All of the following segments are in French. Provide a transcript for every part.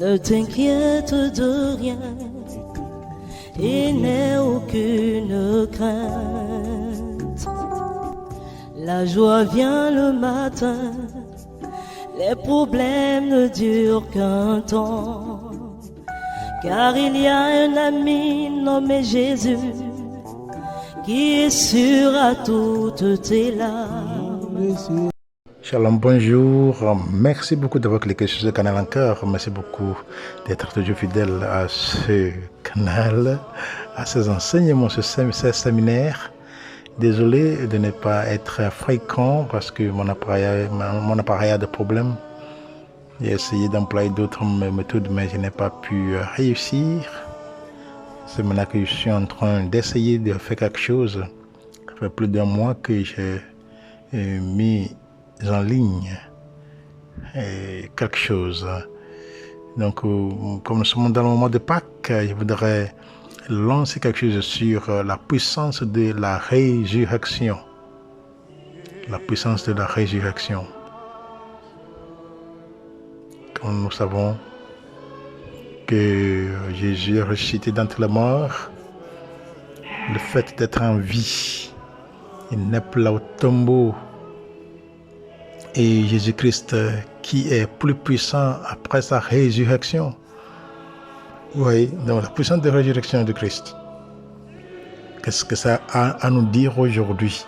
Ne t'inquiète de rien et n'aie aucune crainte. La joie vient le matin, les problèmes ne durent qu'un temps. Car il y a un ami nommé Jésus qui essuiera toutes tes larmes. Shalom, bonjour. Merci beaucoup d'avoir cliqué sur ce canal encore. Merci beaucoup d'être toujours fidèle à ce canal, à ces enseignements, ce séminaire. Désolé de ne pas être fréquent parce que mon appareil a des problèmes. J'ai essayé d'employer d'autres méthodes, mais je n'ai pas pu réussir. C'est maintenant que je suis en train d'essayer de faire quelque chose. Ça fait plus d'un mois que j'ai mis en ligne quelque chose. Donc, comme nous sommes dans le moment de Pâques, je voudrais lancer quelque chose sur la puissance de la résurrection. La puissance de la résurrection. Comme nous savons que Jésus est ressuscité d'entre les morts, le fait d'être en vie, il n'est plus là au tombeau. Et Jésus-Christ qui est plus puissant après sa résurrection. Oui, donc la puissance de résurrection de Christ. Qu'est-ce que ça a à nous dire aujourd'hui?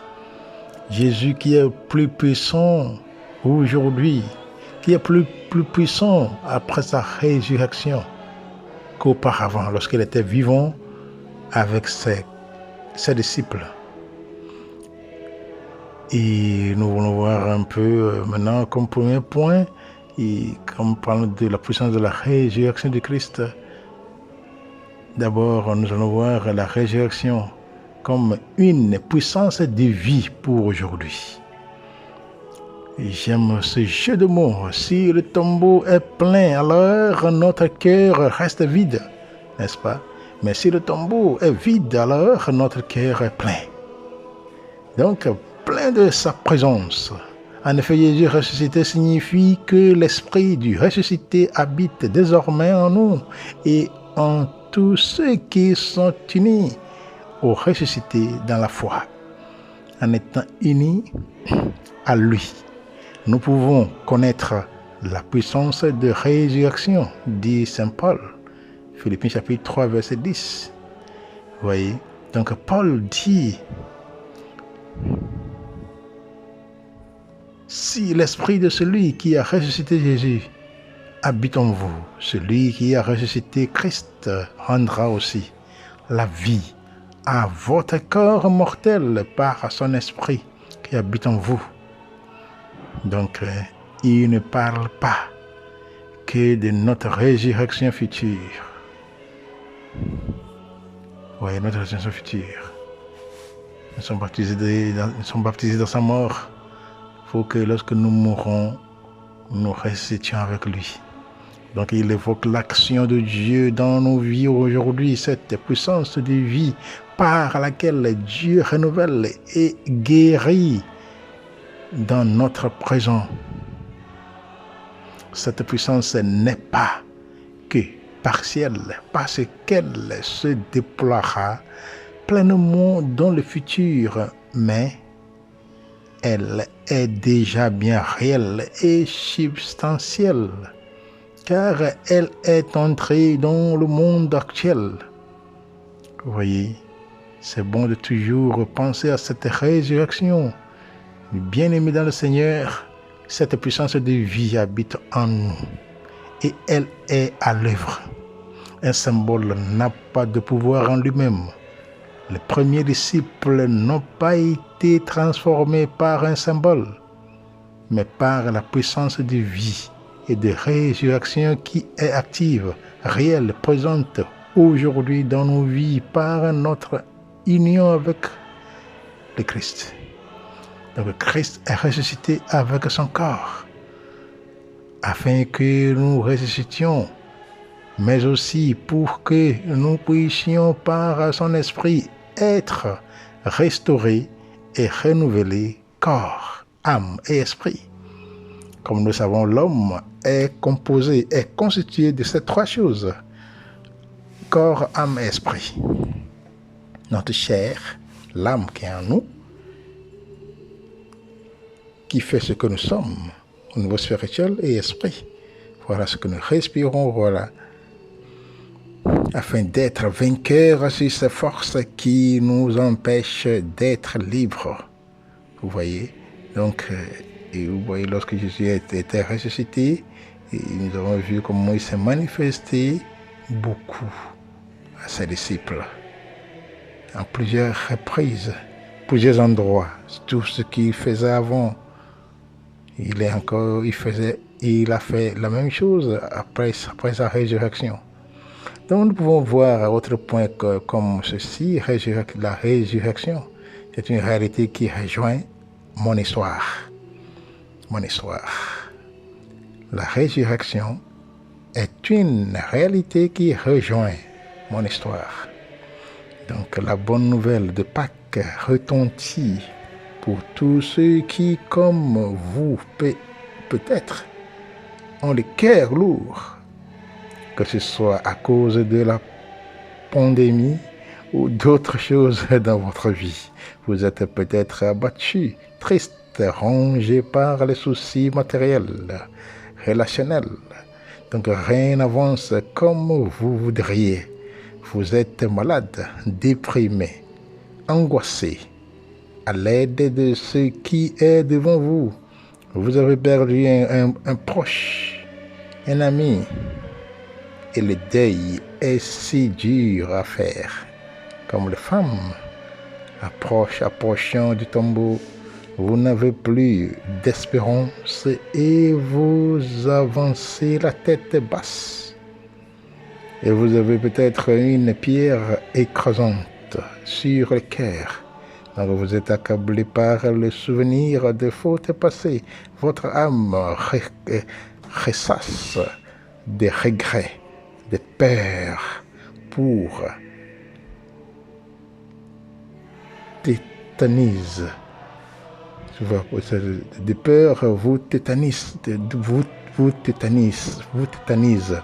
Jésus qui est plus puissant aujourd'hui, qui est plus puissant après sa résurrection qu'auparavant, lorsqu'il était vivant avec ses disciples. Et nous voulons voir un peu maintenant comme premier point, et comme parlant de la puissance de la résurrection de Christ. D'abord, nous allons voir la résurrection comme une puissance de vie pour aujourd'hui. J'aime ce jeu de mots. Si le tombeau est plein, alors notre cœur reste vide, n'est-ce pas? Mais si le tombeau est vide, alors notre cœur est plein. Donc, plein de sa présence. En effet, Jésus ressuscité signifie que l'esprit du ressuscité habite désormais en nous et en tous ceux qui sont unis au ressuscité dans la foi. En étant unis à lui, nous pouvons connaître la puissance de résurrection, dit Saint Paul, Philippiens chapitre 3, verset 10. Vous voyez, donc Paul dit, si l'esprit de celui qui a ressuscité Jésus habite en vous, celui qui a ressuscité Christ rendra aussi la vie à votre corps mortel par son esprit qui habite en vous. Donc, il ne parle pas que de notre résurrection future. Oui, notre résurrection future. Nous sommes baptisés dans sa mort. Il faut que lorsque nous mourrons, nous ressuscitions avec lui. Donc il évoque l'action de Dieu dans nos vies aujourd'hui, cette puissance de vie par laquelle Dieu renouvelle et guérit dans notre présent. Cette puissance n'est pas que partielle, parce qu'elle se déploiera pleinement dans le futur, mais elle est déjà bien réelle et substantielle, car elle est entrée dans le monde actuel. Vous voyez, c'est bon de toujours penser à cette résurrection. Bien-aimés dans le Seigneur, cette puissance de vie habite en nous et elle est à l'œuvre. Un symbole n'a pas de pouvoir en lui-même. Les premiers disciples n'ont pas été transformés par un symbole, mais par la puissance de vie et de résurrection qui est active, réelle, présente aujourd'hui dans nos vies par notre union avec le Christ. Donc Christ est ressuscité avec son corps, afin que nous ressuscitions, mais aussi pour que nous puissions par son esprit être restaurés et renouvelés, corps, âme et esprit. Comme nous le savons, l'homme est constitué de ces trois choses: corps, âme et esprit. Notre chair, l'âme qui est en nous, qui fait ce que nous sommes au niveau spirituel, et esprit. Voilà ce que nous respirons, voilà. Afin d'être vainqueurs sur ces forces qui nous empêchent d'être libres. Vous voyez? Donc, et vous voyez, lorsque Jésus était ressuscité, et nous avons vu comment il s'est manifesté beaucoup à ses disciples, en plusieurs reprises, plusieurs endroits. Tout ce qu'il faisait avant, il a fait la même chose après sa résurrection. Donc nous pouvons voir à autre point comme ceci, la résurrection, c'est une réalité qui rejoint mon histoire. Mon histoire. La résurrection est une réalité qui rejoint mon histoire. Donc la bonne nouvelle de Pâques retentit pour tous ceux qui, comme vous, peut-être, ont le cœur lourd, que ce soit à cause de la pandémie ou d'autres choses dans votre vie. Vous êtes peut-être abattu, triste, rongé par les soucis matériels, relationnels. Donc rien n'avance comme vous voudriez. Vous êtes malade, déprimé, angoissé, à l'aide de ce qui est devant vous. Vous avez perdu un proche, un ami, et le deuil est si dur à faire. Comme les femmes approchant du tombeau, vous n'avez plus d'espérance et vous avancez la tête basse. Et vous avez peut-être une pierre écrasante sur le cœur. Donc vous êtes accablé par le souvenir de fautes passées. Votre âme ressasse des regrets, des peurs pour tétanise. Des peurs vous tétanisent, vous tétanisent.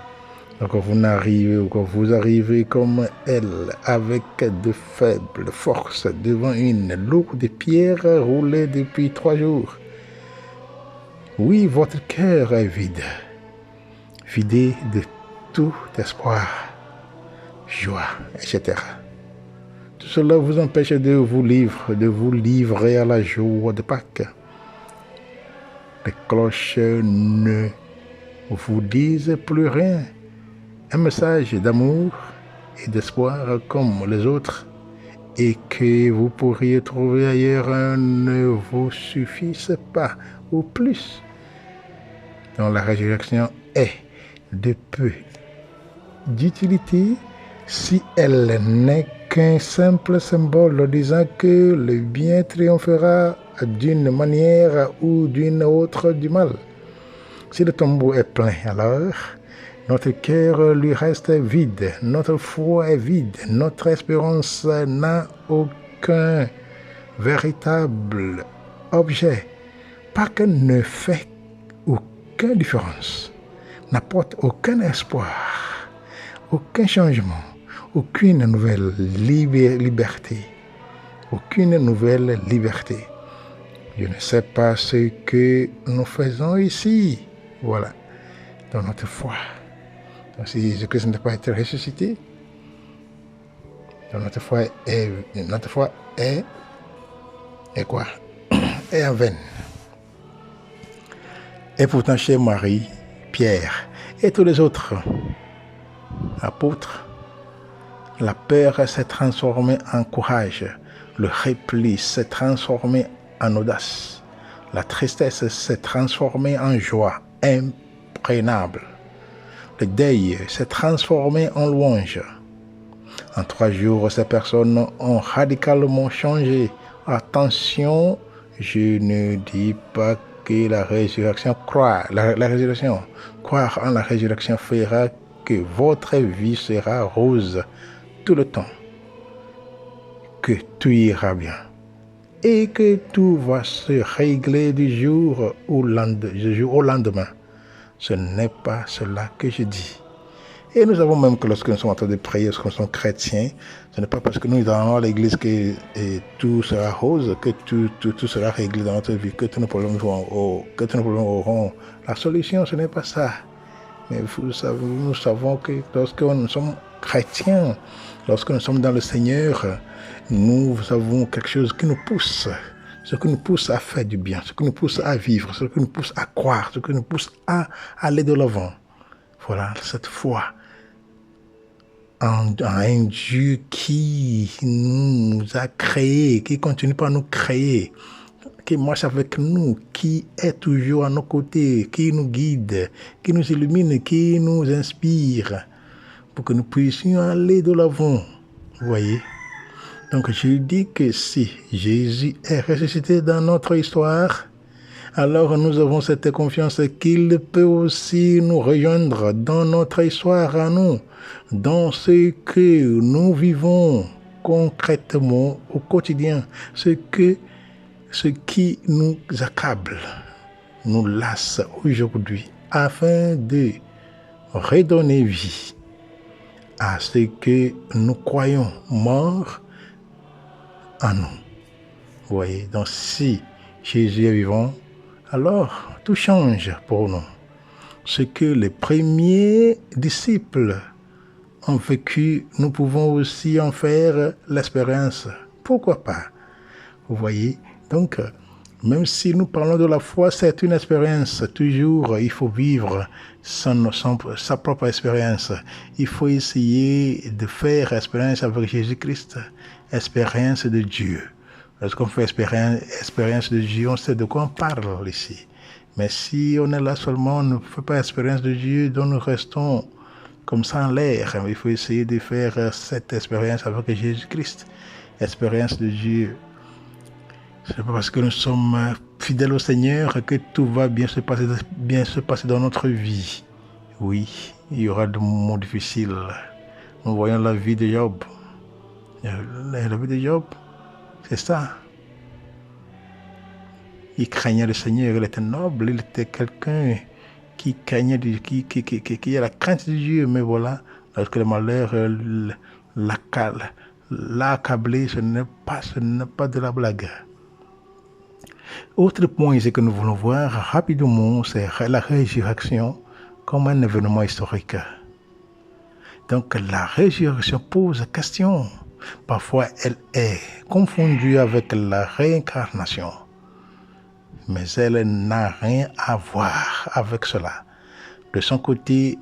Donc vous arrivez comme elle, avec de faibles forces, devant une lourde pierre roulée depuis 3 jours. Oui, votre cœur est vide, vidé de tout espoir, joie, etc. Tout cela vous empêche de vous livrer à la joie de Pâques. Les cloches ne vous disent plus rien. Un message d'amour et d'espoir comme les autres et que vous pourriez trouver ailleurs ne vous suffisent pas ou plus. Donc la résurrection est de peu d'utilité si elle n'est qu'un simple symbole disant que le bien triomphera d'une manière ou d'une autre du mal. Si le tombeau est plein, alors notre cœur lui reste vide, notre foi est vide, notre espérance n'a aucun véritable objet. Pâques ne fait aucune différence, n'apporte aucun espoir, aucun changement, aucune nouvelle liberté. Aucune nouvelle liberté. Je ne sais pas ce que nous faisons ici. Voilà. Dans notre foi. Donc si Jésus-Christ n'a pas été ressuscité, donc notre foi est quoi? Est en vaine. Et pourtant chez Marie, Pierre et tous les autres apôtres, la peur s'est transformée en courage, le repli s'est transformé en audace, la tristesse s'est transformée en joie imprégnable, le deuil s'est transformé en louange. En 3 jours, ces personnes ont radicalement changé. Attention, je ne dis pas que la résurrection, croire en la résurrection fera que votre vie sera rose tout le temps, que tout ira bien. et que tout va se régler du jour au lendemain. Ce n'est pas cela que je dis. Et nous savons même que lorsque nous sommes en train de prier, lorsque nous sommes chrétiens, ce n'est pas parce que nous allons à l'église que tout sera rose, que tout sera réglé dans notre vie, que tous nos problèmes auront la solution. Ce n'est pas ça. Mais nous savons que lorsque nous sommes chrétiens, lorsque nous sommes dans le Seigneur, nous avons quelque chose qui nous pousse. Ce qui nous pousse à faire du bien, ce qui nous pousse à vivre, ce qui nous pousse à croire, ce qui nous pousse à aller de l'avant. Voilà, cette foi en un Dieu qui nous a créés, qui continue par nous créer, qui marche avec nous, qui est toujours à nos côtés, qui nous guide, qui nous illumine, qui nous inspire, pour que nous puissions aller de l'avant. Vous voyez? Donc je dis que si Jésus est ressuscité dans notre histoire, alors nous avons cette confiance qu'il peut aussi nous rejoindre dans notre histoire à nous, dans ce que nous vivons concrètement au quotidien, ce qui nous accable, nous lasse aujourd'hui, afin de redonner vie à ce que nous croyons mort en nous. Vous voyez, donc si Jésus est vivant, alors tout change pour nous. Ce que les premiers disciples ont vécu, nous pouvons aussi en faire l'expérience. Pourquoi pas? Vous voyez, donc même si nous parlons de la foi, c'est une expérience. Toujours, il faut vivre sa propre expérience. Il faut essayer de faire expérience avec Jésus-Christ, expérience de Dieu. Lorsqu'on fait expérience de Dieu, on sait de quoi on parle ici. Mais si on est là seulement, on ne fait pas expérience de Dieu, donc nous restons comme ça en l'air. Il faut essayer de faire cette expérience avec Jésus-Christ. Expérience de Dieu. Ce n'est pas parce que nous sommes fidèles au Seigneur que tout va bien se passer dans notre vie. Oui, il y aura des moments difficiles. Nous voyons la vie de Job. La vie de Job, c'est ça. Il craignait le Seigneur, il était noble, il était quelqu'un qui craignait, qui a la crainte de Dieu. Mais voilà, lorsque le malheur l'a accablé, ce n'est pas de la blague. Autre point que nous voulons voir rapidement, c'est la résurrection comme un événement historique. Donc la résurrection pose question. Parfois, elle est confondue avec la réincarnation. Mais elle n'a rien à voir avec cela. De son côté,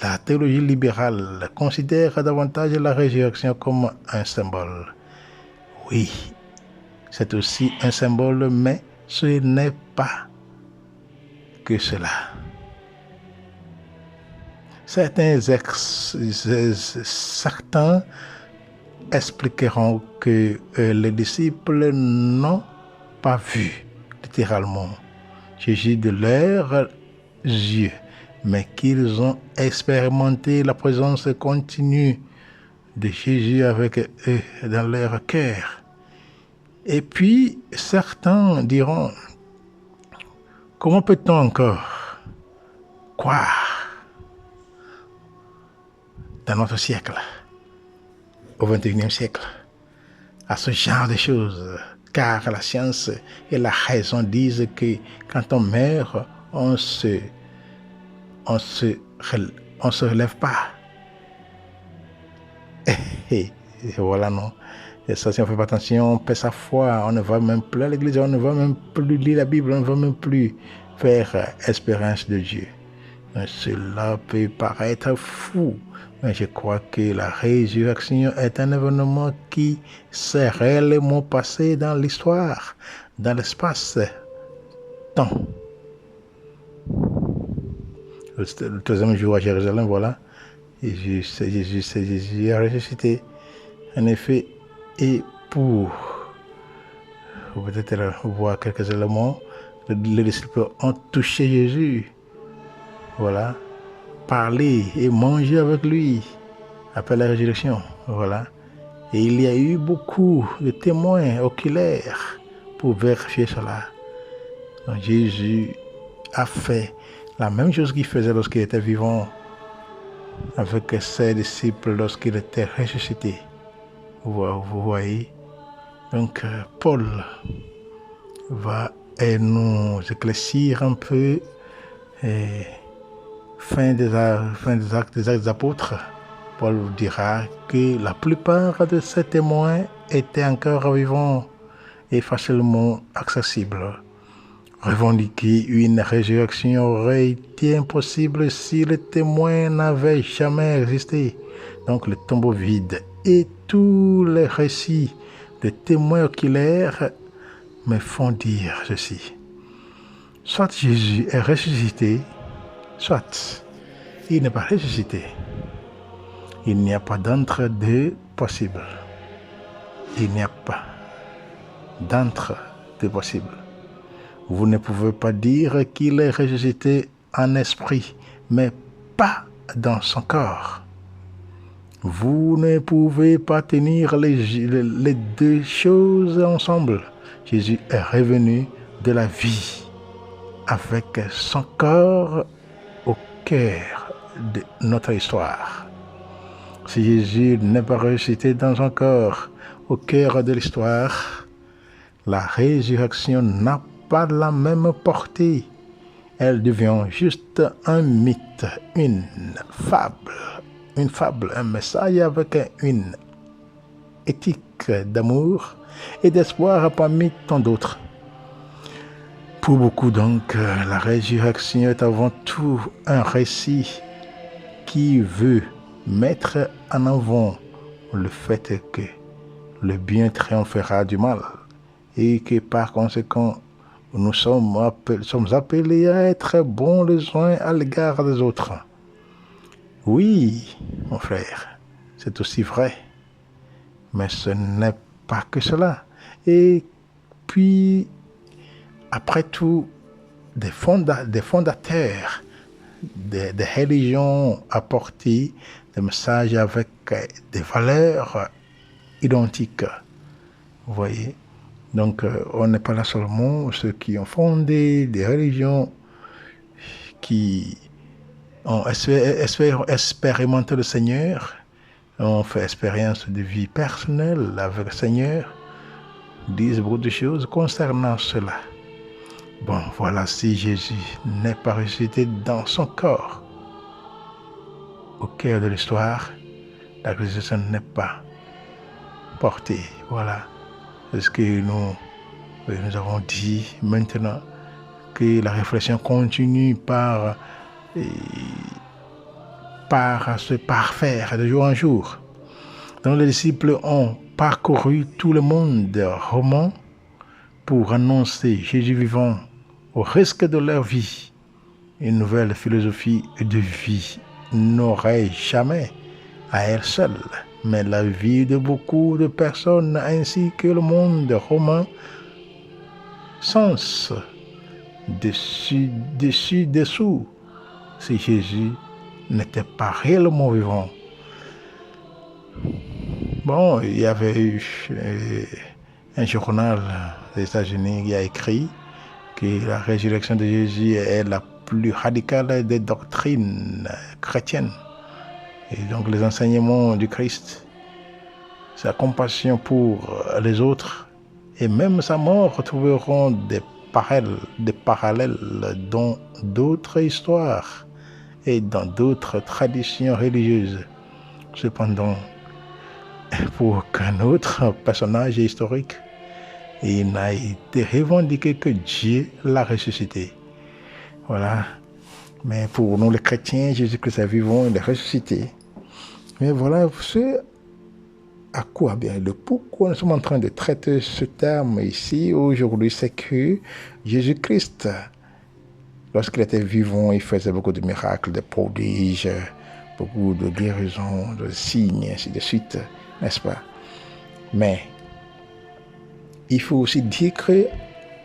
la théologie libérale considère davantage la résurrection comme un symbole. Oui, c'est aussi un symbole, mais ce n'est pas que cela. Certains expliqueront que les disciples n'ont pas vu littéralement Jésus de leurs yeux, mais qu'ils ont expérimenté la présence continue de Jésus avec eux dans leur cœur. Et puis, certains diront, comment peut-on encore croire dans notre siècle, au XXIe siècle, à ce genre de choses? Car la science et la raison disent que quand on meurt, on se relève pas. Et voilà, non. Et ça, si on ne fait pas attention, on perd sa foi, on ne va même plus à l'église, on ne va même plus lire la Bible, on ne va même plus faire expérience de Dieu. Cela peut paraître fou, mais je crois que la résurrection est un événement qui s'est réellement passé dans l'histoire, dans l'espace-temps. Le troisième jour à Jérusalem, voilà, et Jésus a ressuscité. En effet, et pour peut-être voir quelques éléments, les disciples ont touché Jésus. Voilà, parler et manger avec lui après la résurrection. Voilà. Et il y a eu beaucoup de témoins oculaires. pour vérifier cela. Donc Jésus a fait la même chose qu'il faisait lorsqu'il était vivant avec ses disciples lorsqu'il était ressuscité. Vous voyez. Donc Paul va nous éclaircir un peu fin des actes des apôtres. Paul dira que la plupart de ces témoins étaient encore vivants et facilement accessibles. Revendiquer une résurrection aurait été impossible si les témoins n'avaient jamais existé. Donc le tombeau vide et tous les récits de témoins oculaires me font dire ceci. Soit Jésus est ressuscité, soit il n'est pas ressuscité. Il n'y a pas d'entre-deux possible. Il n'y a pas d'entre-deux possible. Vous ne pouvez pas dire qu'il est ressuscité en esprit, mais pas dans son corps. Vous ne pouvez pas tenir les deux choses ensemble. Jésus est revenu de la vie avec son corps au cœur de notre histoire. Si Jésus n'est pas ressuscité dans son corps au cœur de l'histoire, la résurrection n'a pas la même portée. Elle devient juste un mythe, une fable, un message avec une éthique d'amour et d'espoir parmi tant d'autres. Pour beaucoup donc, la résurrection est avant tout un récit qui veut mettre en avant le fait que le bien triomphera du mal et que par conséquent, nous sommes appelés à être bons les uns à l'égard des autres. Oui, mon frère, c'est aussi vrai, mais ce n'est pas que cela. Et puis, après tout, des fondateurs des religions apportent des messages avec des valeurs identiques. Vous voyez? Donc, on n'est pas là seulement ceux qui ont fondé des religions qui ont expérimenté le Seigneur, ont fait expérience de vie personnelle avec le Seigneur, disent beaucoup de choses concernant cela. Bon, voilà, si Jésus n'est pas ressuscité dans son corps, au cœur de l'histoire, la résurrection n'est pas portée. Voilà. C'est ce que nous avons dit maintenant, que la réflexion continue par se parfaire de jour en jour. Donc les disciples ont parcouru tout le monde romain pour annoncer Jésus vivant au risque de leur vie. Une nouvelle philosophie de vie n'aurait jamais à elle seule, mais la vie de beaucoup de personnes ainsi que le monde romain sens dessous si Jésus n'était pas réellement vivant. Bon, il y avait eu un journal des États-Unis qui a écrit que la résurrection de Jésus est la plus radicale des doctrines chrétiennes. Et donc les enseignements du Christ, sa compassion pour les autres et même sa mort trouveront des parallèles dans d'autres histoires et dans d'autres traditions religieuses. Cependant, pour aucun autre personnage historique, il n'a été revendiqué que Dieu l'a ressuscité. Voilà. Mais pour nous les chrétiens, Jésus-Christ est vivant, il est ressuscité. Mais voilà, ce à quoi bien, le pourquoi nous sommes en train de traiter ce terme ici aujourd'hui, c'est que Jésus-Christ, lorsqu'il était vivant, il faisait beaucoup de miracles, de prodiges, beaucoup de guérisons, de signes, ainsi de suite, n'est-ce pas? Mais il faut aussi dire que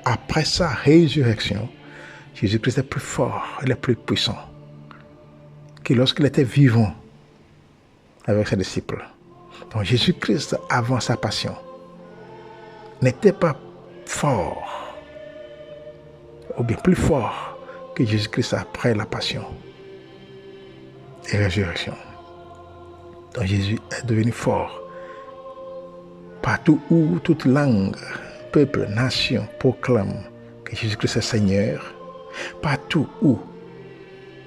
après sa résurrection, Jésus-Christ est plus fort, il est plus puissant que lorsqu'il était vivant avec ses disciples. Donc Jésus-Christ, avant sa passion, n'était pas fort, ou bien plus fort que Jésus-Christ après la passion et la résurrection. Donc Jésus est devenu fort. Partout où toute langue, peuple, nation proclame que Jésus-Christ est Seigneur, partout où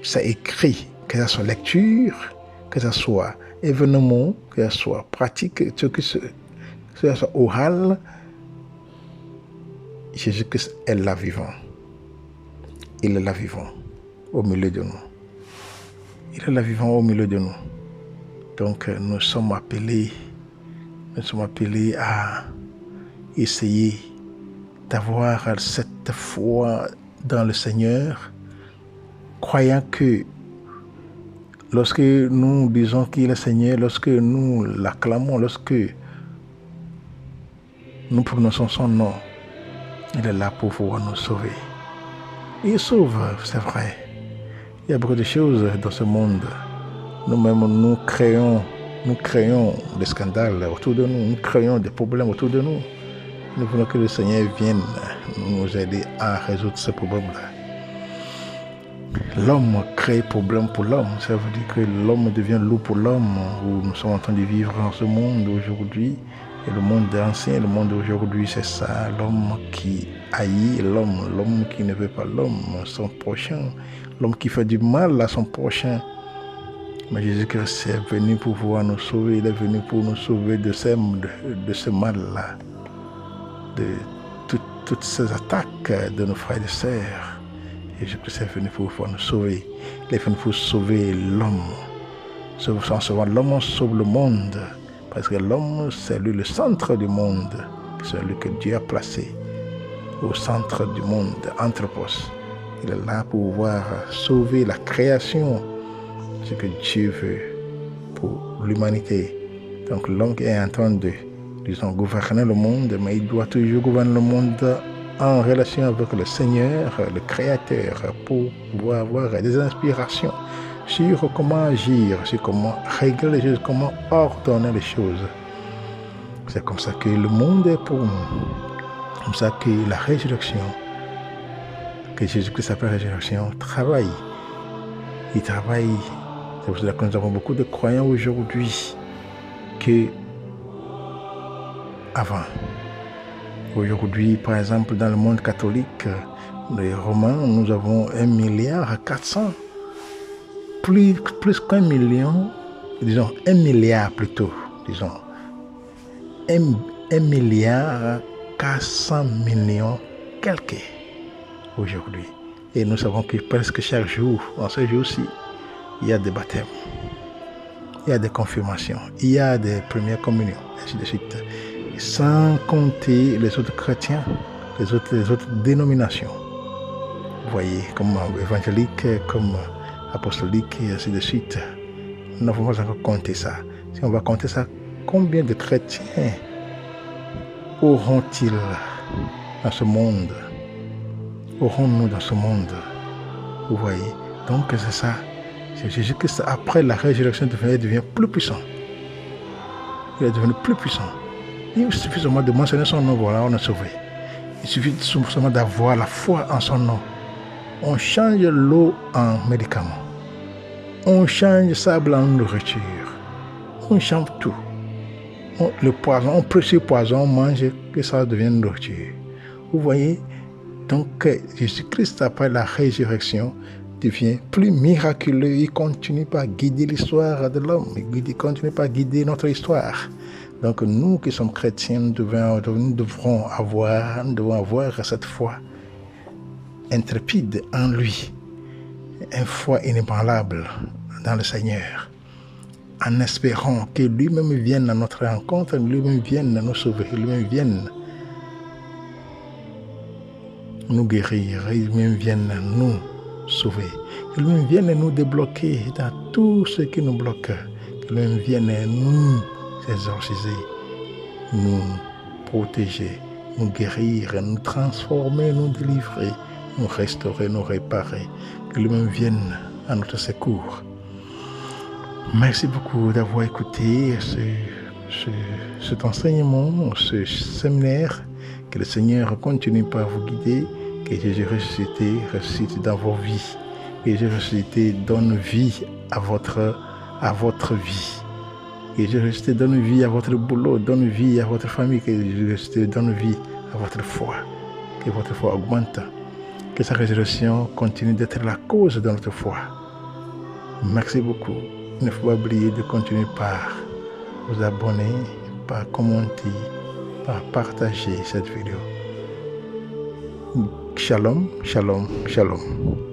c'est écrit, que ce soit lecture, que ce soit événement, que ce soit pratique, que ce soit oral, Jésus-Christ est là vivant. Il est là vivant au milieu de nous. Il est là vivant au milieu de nous. Donc nous sommes appelés à essayer d'avoir cette foi dans le Seigneur, croyant que lorsque nous disons qu'il est Seigneur, lorsque nous l'acclamons, lorsque nous prononçons son nom, il est là pour pouvoir nous sauver. Il sauve, c'est vrai. Il y a beaucoup de choses dans ce monde. Nous-mêmes, nous créons des scandales autour de nous, nous créons des problèmes autour de nous. Nous voulons que le Seigneur vienne nous aider à résoudre ces problèmes-là. L'homme crée problème pour l'homme. Ça veut dire que l'homme devient loup pour l'homme. Nous sommes en train de vivre dans ce monde aujourd'hui. Et le monde ancien, le monde d'aujourd'hui, c'est ça. L'homme qui haït l'homme qui ne veut pas l'homme, son prochain. L'homme qui fait du mal à son prochain. Mais Jésus-Christ est venu pour pouvoir nous sauver. Il est venu pour nous sauver de ce mal-là. De toutes ces attaques de nos frères et sœurs. Et Jésus-Christ est venu pour pouvoir nous sauver. Il est venu pour sauver l'homme. En sauvant l'homme, on sauve le monde. Parce que l'homme, c'est lui le centre du monde. C'est lui que Dieu a placé au centre du monde, Anthropos. Il est là pour pouvoir sauver la création, ce que Dieu veut pour l'humanité. Donc l'homme est en train de, gouverner le monde, mais il doit toujours gouverner le monde en relation avec le Seigneur, le Créateur, pour pouvoir avoir des inspirations sur comment agir, sur comment régler les choses, comment ordonner les choses. C'est comme ça que le monde est pour nous. Comme ça que la résurrection, que Jésus-Christ appelle résurrection, travaille. Il travaille. C'est pour cela que nous avons beaucoup de croyants aujourd'hui que avant. Aujourd'hui, par exemple, dans le monde catholique, les Romains, nous avons 1,4 milliard. Plus qu'1 million, disons 1 milliard plutôt, disons 1 milliard 400 millions quelques aujourd'hui. Et nous savons que presque chaque jour, en ce jour-ci, il y a des baptêmes, il y a des confirmations, il y a des premières communions, ainsi de suite. Sans compter les autres chrétiens, les autres dénominations. Vous voyez, comme évangélique, comme apostolique et ainsi de suite. Nous n'avons pas encore compté ça. Si on va compter ça, combien de chrétiens auront-ils dans ce monde? Aurons-nous dans ce monde? Vous voyez? Donc c'est ça. C'est Jésus-Christ, après la résurrection, il devient plus puissant. Il est devenu plus puissant. Il suffit seulement de mentionner son nom, voilà, on est sauvé. Il suffit seulement d'avoir la foi en son nom. On change l'eau en médicament. On change le sable en nourriture. On change tout. Le poison, on presse le poison, on mange, que ça devienne nourriture. Vous voyez? Donc, Jésus-Christ, après la résurrection, devient plus miraculeux. Il continue par guider l'histoire de l'homme. Il continue par guider notre histoire. Donc, nous qui sommes chrétiens, nous devons avoir cette foi intrépide en lui, une foi inébranlable dans le Seigneur, en espérant que lui-même vienne à notre rencontre, lui-même vienne nous sauver, lui-même vienne nous guérir, lui-même vienne nous sauver, que lui-même vienne nous débloquer dans tout ce qui nous bloque, que lui-même vienne nous exorciser, nous protéger, nous guérir, nous transformer, nous délivrer, nous restaurer, nous réparer, que lui-même vienne à notre secours. Merci beaucoup d'avoir écouté cet enseignement, ce séminaire Que le Seigneur continue par vous guider. Que Jésus ressuscité ressuscite dans vos vies. Que Jésus ressuscité donne vie à votre vie. Que Jésus ressuscité donne vie à votre boulot, donne vie à votre famille. Que Jésus ressuscité donne vie à votre foi. Que votre foi augmente. Que sa résurrection continue d'être la cause de notre foi. Merci beaucoup. Il ne faut pas oublier de continuer par vous abonner, par commenter, par partager cette vidéo. Shalom, shalom, shalom.